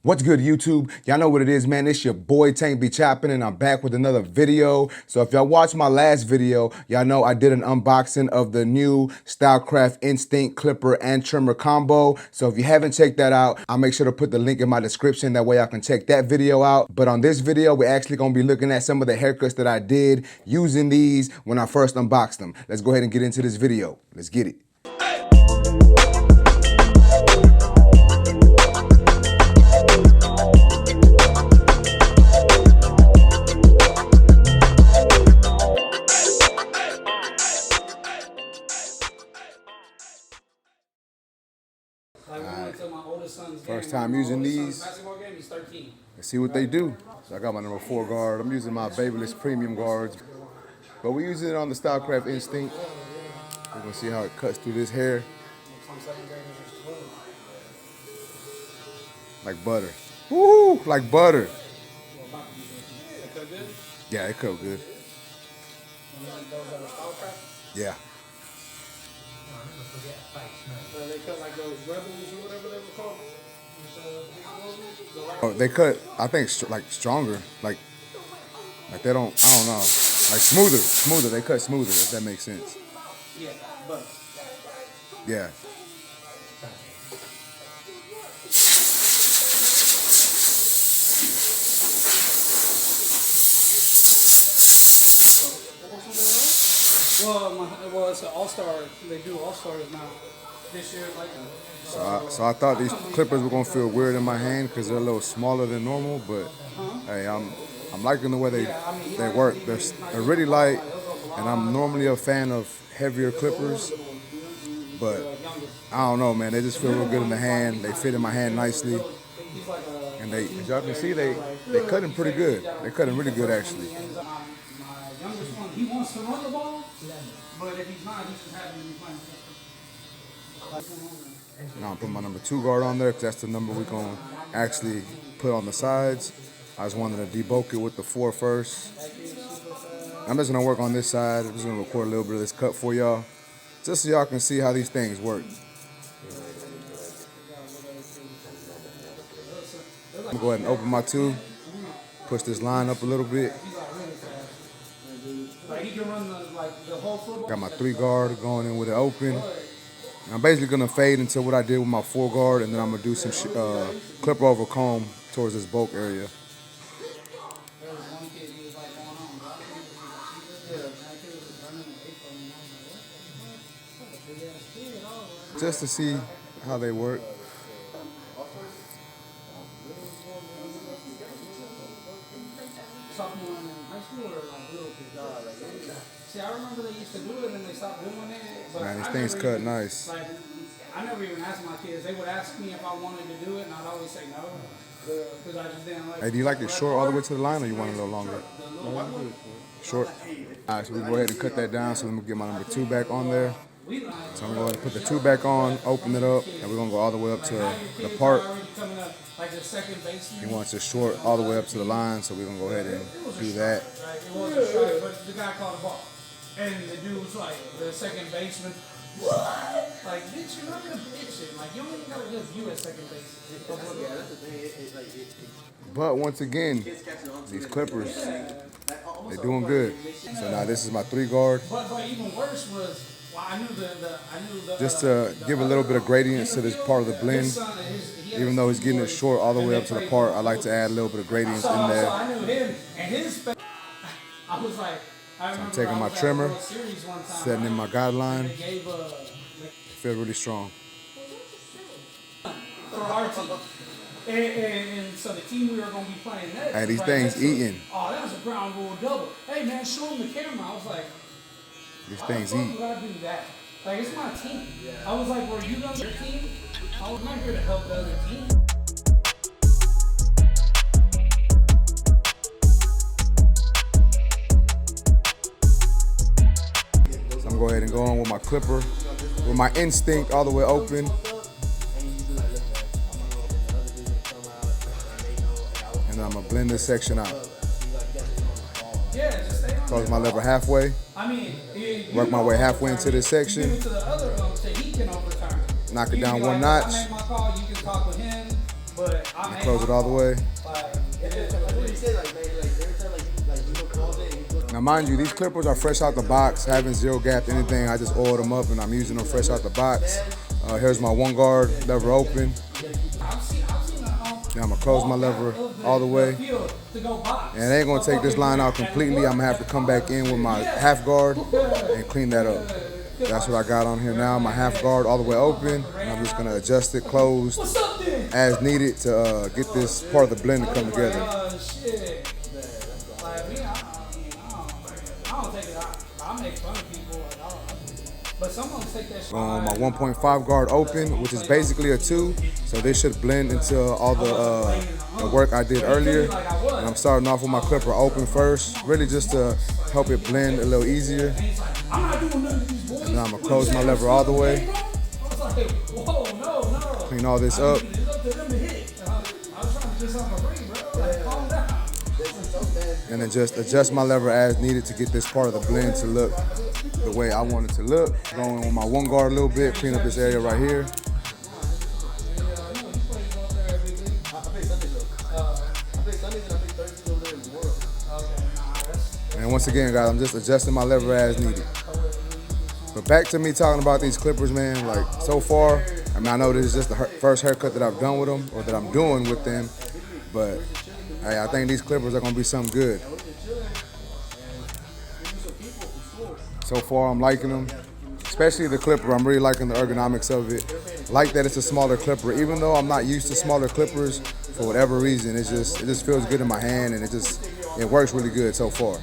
What's good, YouTube? Y'all know what it is, man. It's your boy Tank be chopping, and I'm back with another video. So if y'all watched my last video, y'all know I did an unboxing of the new Stylecraft Instinct Clipper and Trimmer combo. So if you haven't checked that out, I'll make sure to put the link in my description. That way I can check that video out. But on this video, we're actually gonna be looking at some of the haircuts that I did using these when I first unboxed them. Let's go ahead and get into this video. Let's get it. First time using these. Let's see what they do. So I got my number 4 guard. I'm using my Babyliss Premium guards. But we're using it on the Stylecraft Instinct. We're gonna see how it cuts through this hair. Like butter. Woo! Like butter. Yeah, it cut good. Yeah. They cut like those rebels or whatever they were called. Oh, they cut, I think, like stronger. Like they don't, I don't know. Like smoother. They cut smoother, if that makes sense. Yeah, but. Yeah. Well, it's an all-star. They do all-stars now. This year, like. So I thought these clippers were gonna feel weird in my hand because they're a little smaller than normal, but hey, I'm liking the way they work. They're really light, and I'm normally a fan of heavier clippers, but I don't know, man. They just feel real good in the hand. They fit in my hand nicely, and as y'all can see, they cutting pretty good. They're cutting really good, actually. My youngest one, he wants to run the ball, but if he's not, he's just happy to be playing. Now I'm putting my number 2 guard on there because that's the number we're going to actually put on the sides. I just wanted to debulk it with the 4 first. I'm just going to work on this side. I'm just going to record a little bit of this cut for y'all, just so y'all can see how these things work. I'm going to go ahead and open my 2, push this line up a little bit. Got my 3 guard going in with it open. I'm basically gonna fade into what I did with my 4 guard, and then I'm gonna do some clipper over comb towards this bulk area. Just to see how they work. Sophomore in high school or like little kids? See, I remember they used to do it and they stopped doing it. But man, these things cut nice. Like, I never even asked my kids. They would ask me if I wanted to do it, and I'd always say no. Because I just didn't like it. Hey, do you like it short all the way to the line, or you want it a little longer? Short? All right, so we go ahead and cut that down. So let me get my number 2 back on there. So I'm going to go ahead and put the 2 back on, open it up, and we're going to go all the way up to the part. He wants it short all the way up to the line, so we're going to go ahead and do that. It wasn't short, but the guy caught the ball. And the dude was like, the second baseman, what? Like, bitch, you're not going to pitch it. Like, you don't even got to give you a second base. But once again, these clippers, they're doing good. So now this is my 3 guard. But even worse was, well, I knew the just to give a little bit of gradient to this part of the blend. Even though he's getting it short all the way up to the part, I like to add a little bit of gradient in there. So I knew him, and his I was like, so I'm taking my trimmer, setting in my guideline. Feel really strong. For our team. And so the team we were going to be playing next. Hey, these things eating. Oh, that was a ground rule double. Hey, man, show him the camera. I was like, these things how the eat. fuck would I do that? Like, it's my team. I was like, were you on your team? I was not here to help the other team. So I'm going to go ahead and go on with my clipper, with my Instinct all the way open. And I'm going to blend this section out. Close my lever halfway. Work my way halfway into this section. Knock it down one notch. I made my call, you can talk with him, but but I made Close it all the way. Now mind you, these clippers are fresh out the box, haven't zero gapped anything. I just oiled them up and I'm using them fresh out the box. Here's my one guard lever open. Now I'm gonna close my lever all the way. And it ain't gonna take this line out completely. I'm gonna have to come back in with my half guard and clean that up. That's what I got on here now, my half guard all the way open. And I'm just gonna adjust it closed as needed to get this part of the blend to come together. I make fun of people, but someone take that shit. My 1.5 guard open, which is basically a 2, so this should blend into all the work I did earlier. And I'm starting off with my clipper open first, really just to help it blend a little easier. And then I'm gonna close my lever all the way. Clean all this up. And then just adjust my lever as needed to get this part of the blend to look the way I want it to look. Going with my one guard a little bit, clean up this area right here. And once again, guys, I'm just adjusting my lever as needed. But back to me talking about these clippers, man. Like, so far, I mean, I know this is just the first haircut that I've done with them, or that I'm doing with them, but hey, I think these clippers are gonna be something good. So far, I'm liking them, especially the clipper. I'm really liking the ergonomics of it. Like that it's a smaller clipper, even though I'm not used to smaller clippers for whatever reason. It just feels good in my hand, and it works really good so far.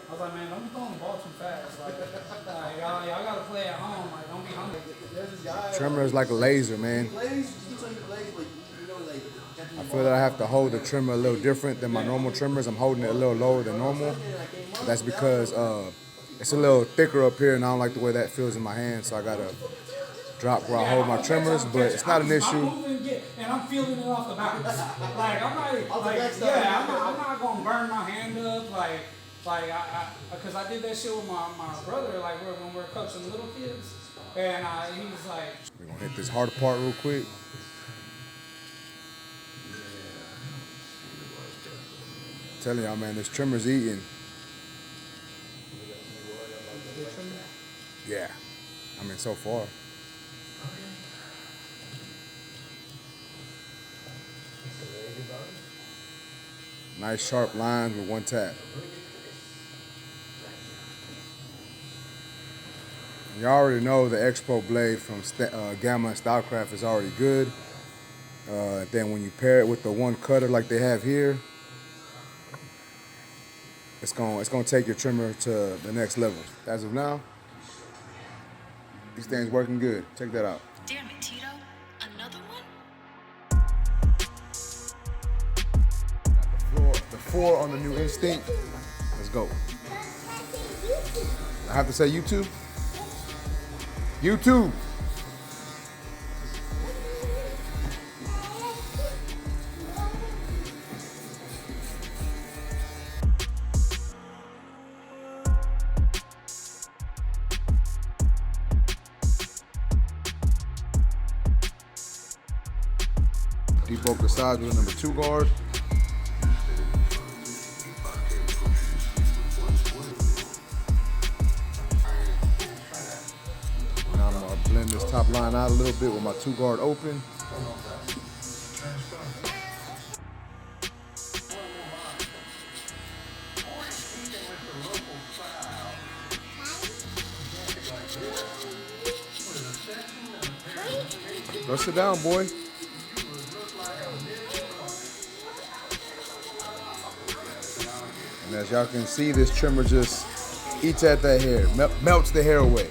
I was like, man, don't be throwing the ball too fast. Like y'all gotta play at home. Like, don't be hungry. Trimmer is like a laser, man. I feel that I have to hold the trimmer a little different than my normal trimmers. I'm holding it a little lower than normal. But that's because it's a little thicker up here, and I don't like the way that feels in my hand, so I gotta drop where I hold my trimmers, but it's not an issue. I'm moving and I'm feeling it off the bounce. Like I'm not gonna burn my hand up. Because I did that shit with my brother. Like when we were coaching little kids, and he was like, we're gonna hit this harder part real quick. I'm telling y'all, man, this trimmer's eating. Yeah, I mean, so far. Nice sharp lines with one tap. You already know the Expo blade from Gamma and Stylecraft is already good. Then when you pair it with the one cutter like they have here, it's gonna take your trimmer to the next level. As of now, these things working good. Check that out. Damn it, Tito. Another one? The 4 on the new Instinct. Let's go. I have to say YouTube. YouTube. Defocus sides with a number 2 guard. Now I'm gonna blend this top line out a little bit with my 2 guard open. Go sit down, boy. And as y'all can see, this trimmer just eats at that hair, melts the hair away.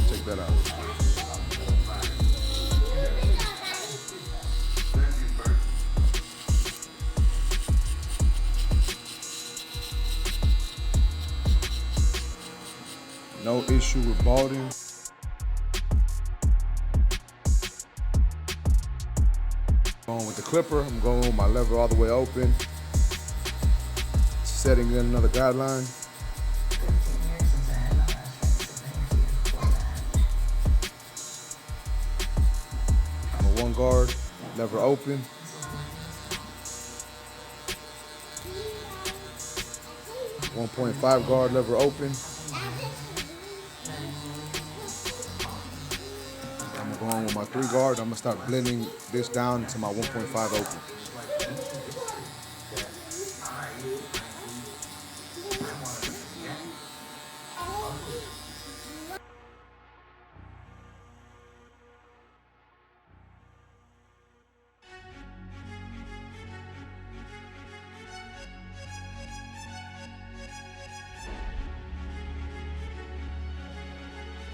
Check that out. No issue with balding. Going with the clipper, I'm going with my lever all the way open. Setting in another guideline. guard, lever open. .5 guard, lever open. I'm gonna go on with my 3 guard. I'm gonna start blending this down to my 1.5 open.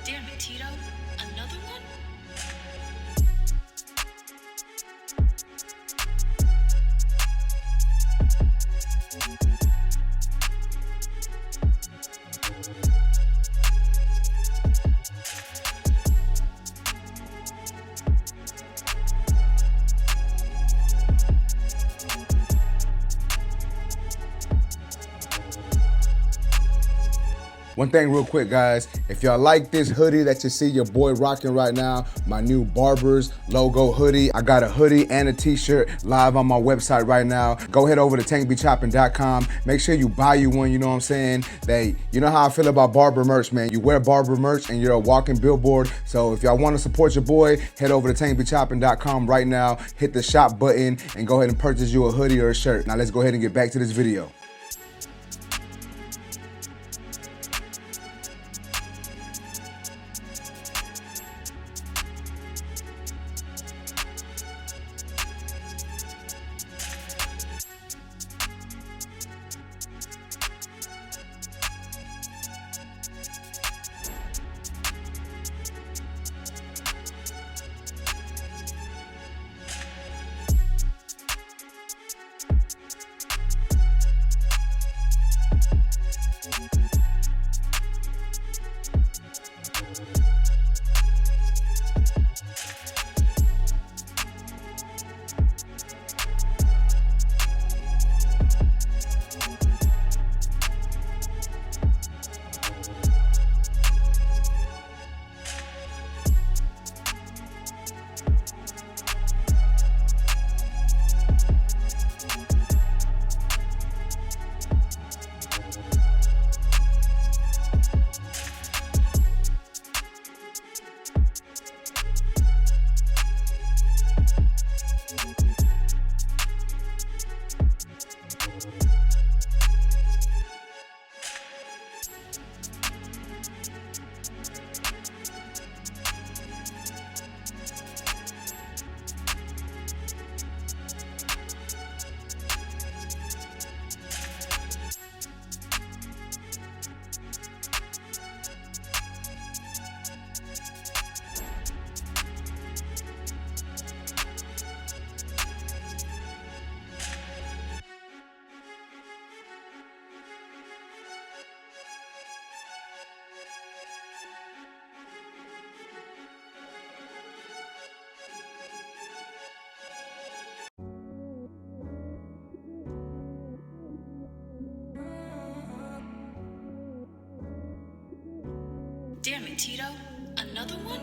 Damn it, Tito. Another one? One thing real quick, guys, if y'all like this hoodie that you see your boy rocking right now, my new Barbers logo hoodie, I got a hoodie and a t-shirt live on my website right now. Go head over to tankbechopping.com. Make sure you buy you one, you know what I'm saying? You know how I feel about Barber merch, man. You wear Barber merch and you're a walking billboard. So if y'all want to support your boy, head over to tankbechopping.com right now, hit the shop button and go ahead and purchase you a hoodie or a shirt. Now let's go ahead and get back to this video. Damn it, Tito. Another one?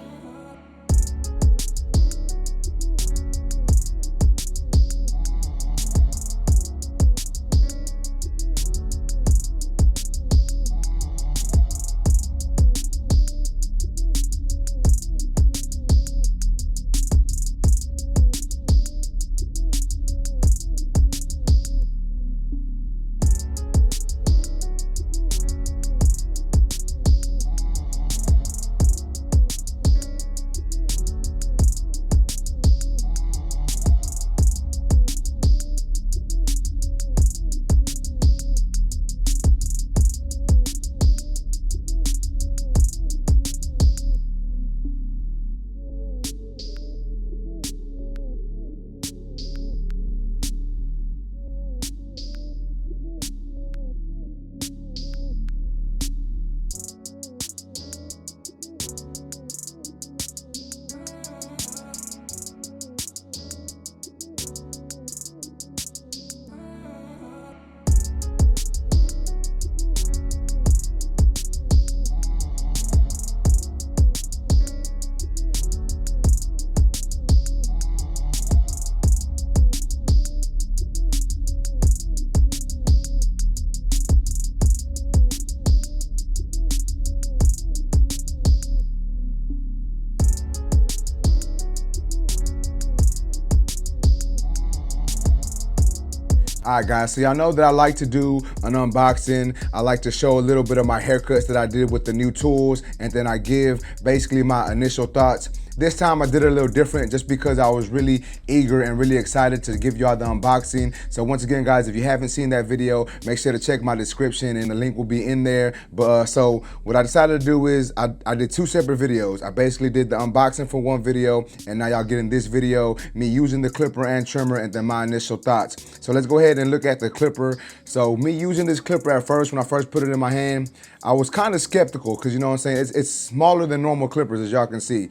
Alright guys, so y'all know that I like to do an unboxing. I like to show a little bit of my haircuts that I did with the new tools, and then I give basically my initial thoughts. This time I did it a little different just because I was really eager and really excited to give y'all the unboxing. So once again guys, if you haven't seen that video, make sure to check my description and the link will be in there. But so what I decided to do is I did two separate videos. I basically did the unboxing for one video, and now y'all getting this video, me using the clipper and trimmer, and then my initial thoughts. So let's go ahead and look at the clipper. So me using this clipper at first, when I first put it in my hand, I was kind of skeptical because, you know what I'm saying, it's smaller than normal clippers, as y'all can see.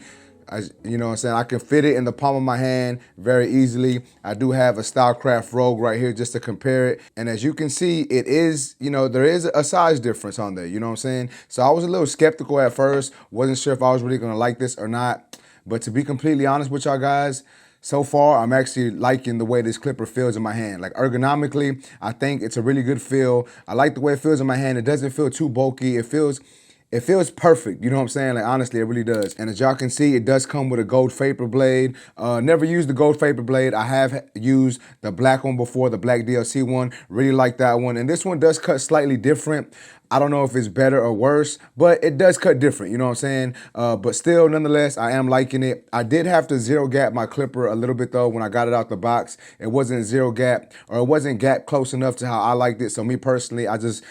You know what I'm saying, I can fit it in the palm of my hand very easily. I do have a Stylecraft Rogue right here just to compare it. And as you can see, it is, you know, there is a size difference on there, you know what I'm saying? So I was a little skeptical at first, wasn't sure if I was really gonna like this or not. But to be completely honest with y'all guys, so far, I'm actually liking the way this clipper feels in my hand. Like ergonomically, I think it's a really good feel. I like the way it feels in my hand. It doesn't feel too bulky. It feels perfect, you know what I'm saying? Like honestly, it really does. And as y'all can see, it does come with a gold vapor blade. Never used the gold vapor blade. I have used the black one before, the black DLC one. Really like that one. And this one does cut slightly different. I don't know if it's better or worse, but it does cut different, you know what I'm saying? But still, nonetheless, I am liking it. I did have to zero gap my clipper a little bit though when I got it out the box. It wasn't zero gap, or it wasn't gap close enough to how I liked it. So me personally, I just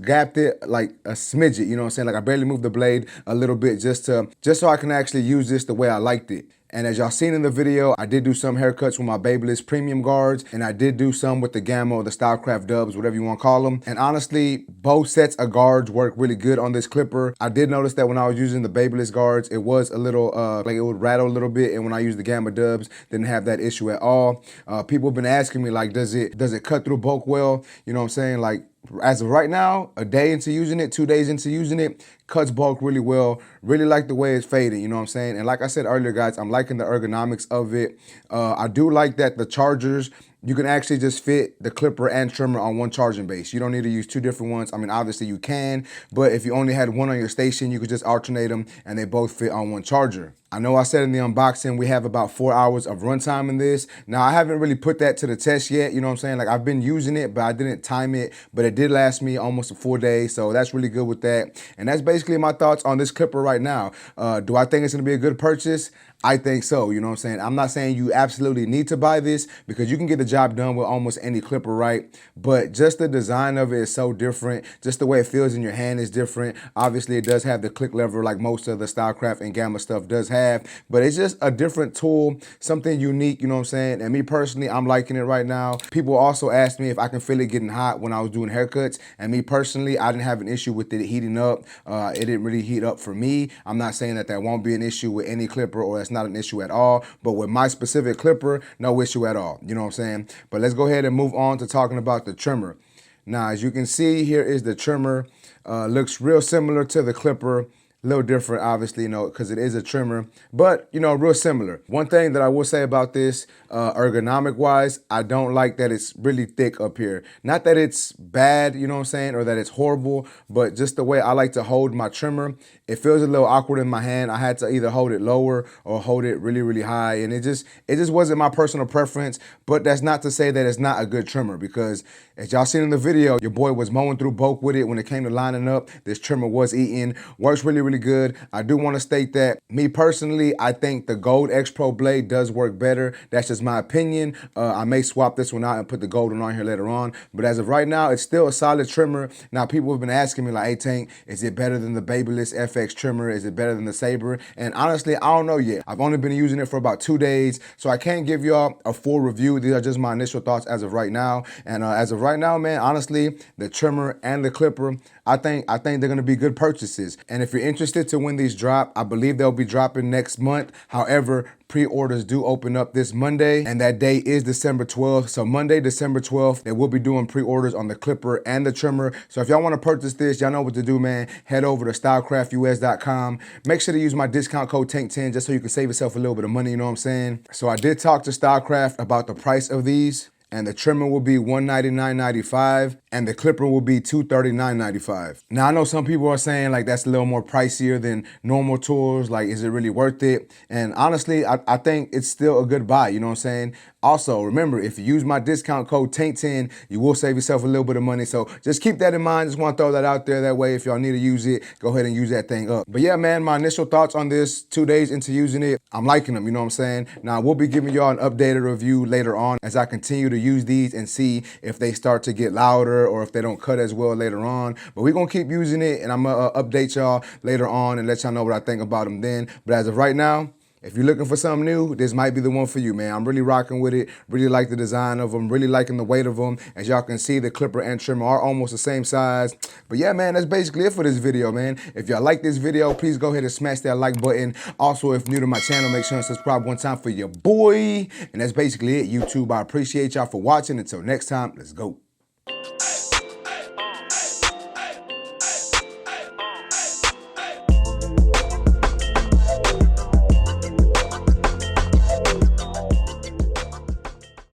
gapped it like a smidget, you know what I'm saying? Like I barely moved the blade a little bit just so I can actually use this the way I liked it. And as y'all seen in the video, I did do some haircuts with my Babyliss premium guards, and I did do some with the Gamma or the Stylecraft dubs, whatever you want to call them. And honestly, both sets of guards work really good on this clipper. I did notice that when I was using the Babyliss guards, it was a little, like it would rattle a little bit, and when I used the Gamma dubs, didn't have that issue at all. People have been asking me, like, does it cut through bulk well? You know what I'm saying? Like, as of right now, a day into using it, 2 days into using it, cuts bulk really well. Really like the way it's fading, you know what I'm saying? And like I said earlier, guys, I'm liking the ergonomics of it. I do like that the chargers, you can actually just fit the clipper and trimmer on one charging base. You don't need to use two different ones. I mean, obviously you can, but if you only had one on your station, you could just alternate them and they both fit on one charger. I know I said in the unboxing we have about 4 hours of runtime in this. Now, I haven't really put that to the test yet, you know what I'm saying? Like, I've been using it, but I didn't time it, but it did last me almost a full day, so that's really good with that. And that's basically my thoughts on this clipper right now. Do I think it's gonna be a good purchase? I think so, you know what I'm saying? I'm not saying you absolutely need to buy this because you can get the job done with almost any clipper, right? But just the design of it is so different. Just the way it feels in your hand is different. Obviously, it does have the click lever like most of the Stylecraft and Gamma stuff does have, but it's just a different tool, something unique, you know what I'm saying? And me personally, I'm liking it right now. People also asked me if I can feel it getting hot when I was doing haircuts, and me personally, I didn't have an issue with it heating up. It didn't really heat up for me. I'm not saying that won't be an issue with any clipper, or that's not an issue at all, but with my specific clipper, no issue at all, you know what I'm saying? But let's go ahead and move on to talking about the trimmer. Now, as you can see, here is the trimmer. Looks real similar to the clipper. A little different, obviously, you know, because it is a trimmer, but, you know, real similar. One thing that I will say about this, ergonomic-wise, I don't like that it's really thick up here. Not that it's bad, you know what I'm saying, or that it's horrible, but just the way I like to hold my trimmer, it feels a little awkward in my hand. I had to either hold it lower or hold it really, really high, and it just wasn't my personal preference, but that's not to say that it's not a good trimmer, because as y'all seen in the video, your boy was mowing through bulk with it when it came to lining up. This trimmer was eating, works really, really good. I do want to state that, me personally, I think the Gold X Pro blade does work better. That's just my opinion. I may swap this one out and put the gold one on here later on, but as of right now, it's still a solid trimmer. Now, people have been asking me like, hey Tank, is it better than the Babyliss FX trimmer? Is it better than the Sabre? And honestly, I don't know yet. I've only been using it for about 2 days, so I can't give y'all a full review. These are just my initial thoughts as of right now. And as of right now, man, honestly, the trimmer and the clipper, I think they're gonna be good purchases. And if you're interested to when these drop, I believe they'll be dropping next month. However, pre-orders do open up this Monday, and that day is December 12th. So Monday, December 12th, they will be doing pre-orders on the clipper and the trimmer. So if y'all want to purchase this, y'all know what to do, man. Head over to stylecraftus.com. Make sure to use my discount code TANK10 just so you can save yourself a little bit of money, you know what I'm saying? So I did talk to Stylecraft about the price of these, and the trimmer will be $199.95 and the clipper will be $239.95. Now, I know some people are saying like that's a little more pricier than normal tools. Like, is it really worth it? And honestly, I think it's still a good buy, you know what I'm saying? Also, remember, if you use my discount code TANK10, you will save yourself a little bit of money. So just keep that in mind. Just want to throw that out there. That way, if y'all need to use it, go ahead and use that thing up. But yeah, man, my initial thoughts on this 2 days into using it, I'm liking them, you know what I'm saying? Now, we'll be giving y'all an updated review later on as I continue to use these and see if they start to get louder or if they don't cut as well later on. But we're going to keep using it, and I'm going to update y'all later on and let y'all know what I think about them then. But as of right now, if you're looking for something new, this might be the one for you, man. I'm really rocking with it. Really like the design of them. Really liking the weight of them. As y'all can see, the clipper and trimmer are almost the same size. But yeah, man, that's basically it for this video, man. If y'all like this video, please go ahead and smash that like button. Also, if new to my channel, make sure and subscribe one time for your boy. And that's basically it, YouTube. I appreciate y'all for watching. Until next time, let's go.